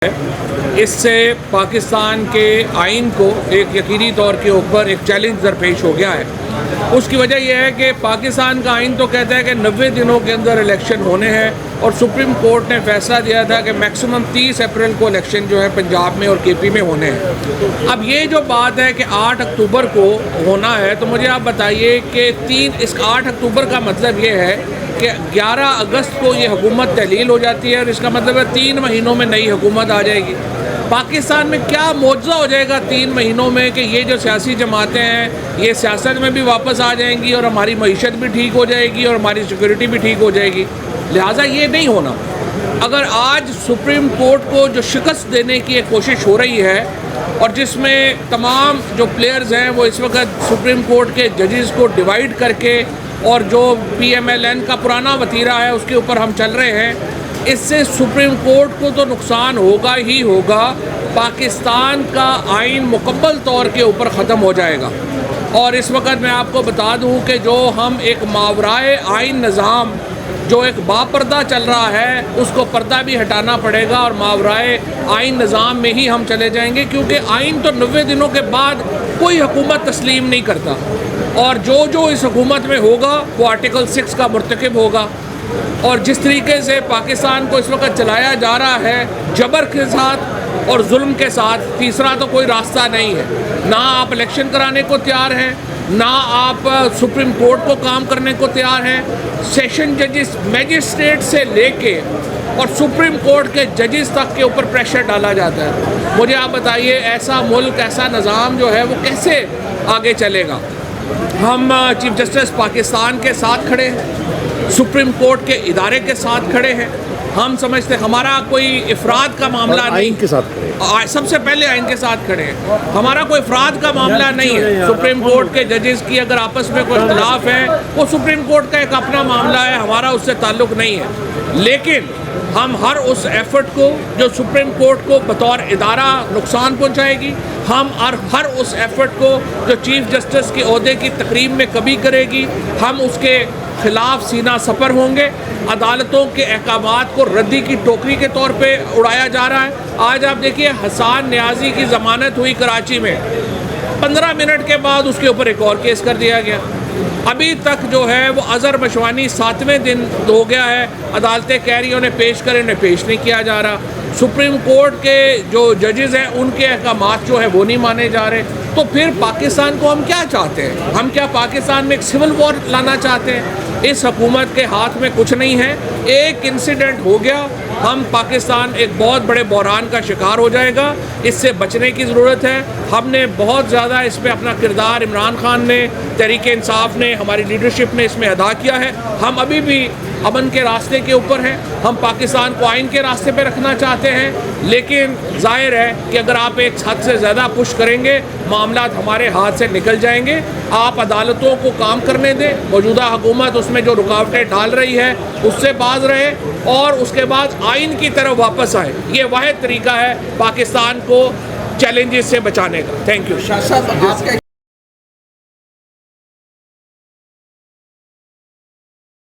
इससे पाकिस्तान के आइन को एक यकीनी तौर के ऊपर एक चैलेंज दरपेश हो गया है। उसकी वजह यह है कि पाकिस्तान का आइन तो कहता है कि 90 दिनों के अंदर इलेक्शन होने हैं और सुप्रीम कोर्ट ने फैसला दिया था कि मैक्सिमम 30 अप्रैल को इलेक्शन जो है पंजाब में और केपी में होने हैं। अब ये जो बात है कि 8 अक्टूबर को होना है, तो मुझे आप बताइए कि इस 8 अक्टूबर का मतलब ये है कि 11 अगस्त को ये हुकूमत तहलील हो जाती है और इसका मतलब है 3 महीनों में नई हुकूमत आ जाएगी। पाकिस्तान में क्या मौजज़ा हो जाएगा 3 महीनों में कि ये जो सियासी जमातें हैं ये सियासत में भी वापस आ जाएंगी और हमारी मईशत भी ठीक हो जाएगी और हमारी सिक्योरिटी भी ठीक हो जाएगी। लिहाजा ये नहीं होना। अगर आज सुप्रीम कोर्ट को जो शिकस्त देने की एक कोशिश हो रही है और जिसमें तमाम जो प्लेयर्स हैं वो इस वक्त सुप्रीम कोर्ट के जजेस को डिवाइड करके और जो PMLN का पुराना वतीरा है उसके ऊपर हम चल रहे हैं, इससे सुप्रीम कोर्ट को तो नुकसान होगा ही होगा। पाकिस्तान का आइन मुकम्मल तौर के ऊपर ख़त्म हो जाएगा। और इस वक्त मैं आपको बता दूं कि जो हम एक मावराए आइन निज़ाम जो एक बापर्दा चल रहा है उसको पर्दा भी हटाना पड़ेगा और मावराए आइन निज़ाम में ही हम चले जाएंगे, क्योंकि आइन तो 90 दिनों के बाद कोई हुकूमत तस्लीम नहीं करता और जो इस हुकूमत में होगा वो आर्टिकल 6 का मुर्तकिब होगा। और जिस तरीके से पाकिस्तान को इस वक्त चलाया जा रहा है जबर के साथ और जुल्म के साथ, तीसरा तो कोई रास्ता नहीं है। ना आप इलेक्शन कराने को तैयार हैं, ना आप सुप्रीम कोर्ट को काम करने को तैयार हैं। सेशन जजेस मैजिस्ट्रेट से लेके और सुप्रीम कोर्ट के जजेस तक के ऊपर प्रेशर डाला जाता है। मुझे आप बताइए ऐसा मुल्क, ऐसा निज़ाम जो है वो कैसे आगे चलेगा। हम चीफ जस्टिस पाकिस्तान के साथ खड़े हैं, सुप्रीम कोर्ट के इदारे के साथ खड़े हैं। हम समझते हमारा कोई इफराद का मामला नहीं, आइन के साथ खड़े, सबसे पहले आइन के साथ खड़े हैं। हमारा कोई इफराद का मामला नहीं है। सुप्रीम कोर्ट के जजेस की अगर आपस में कोई इख्तलाफ है वो सुप्रीम कोर्ट का एक अपना मामला है, हमारा उससे ताल्लुक़ नहीं है। लेकिन हम हर उस एफर्ट को जो सुप्रीम कोर्ट को बतौर इदारा नुकसान पहुंचाएगी, हम हर उस एफर्ट को जो चीफ जस्टिस के ओहदे की तकरीब में कभी करेगी, हम उसके खिलाफ सीना सफर होंगे। अदालतों के अहकामात को रद्दी की टोकरी के तौर पे उड़ाया जा रहा है। आज आप देखिए हसन न्याजी की ज़मानत हुई कराची में, 15 मिनट के बाद उसके ऊपर एक और केस कर दिया गया। अभी तक जो है वो अज़हर मशवानी 7वें दिन हो गया है, अदालतें कह रही हैं उन्हें पेश करें, उन्हें पेश नहीं किया जा रहा। सुप्रीम कोर्ट के जो जजेस हैं उनके अहकामात जो है वो नहीं माने जा रहे। तो फिर पाकिस्तान को हम क्या चाहते हैं? हम क्या पाकिस्तान में एक सिविल वॉर लाना चाहते हैं? इस हुकूमत के हाथ में कुछ नहीं है। एक इंसिडेंट हो गया, हम पाकिस्तान एक बहुत बड़े बहरान का शिकार हो जाएगा। इससे बचने की ज़रूरत है। हमने बहुत ज़्यादा इस पर अपना किरदार इमरान खान ने, तहरीक इंसाफ ने, हमारी लीडरशिप ने इसमें अदा किया है। हम अभी भी अमन के रास्ते के ऊपर हैं। हम पाकिस्तान को आइन के रास्ते पे रखना चाहते हैं, लेकिन जाहिर है कि अगर आप एक हद से ज़्यादा पुश करेंगे मामला हमारे हाथ से निकल जाएंगे। आप अदालतों को काम करने दें, मौजूदा हुकूमत उसमें जो रुकावटें डाल रही है उससे बाज रहे और उसके बाद आइन की तरफ वापस आए। ये वाहिद तरीका है पाकिस्तान को चैलेंजेस से बचाने का। Thank you. शाह साहब, आपका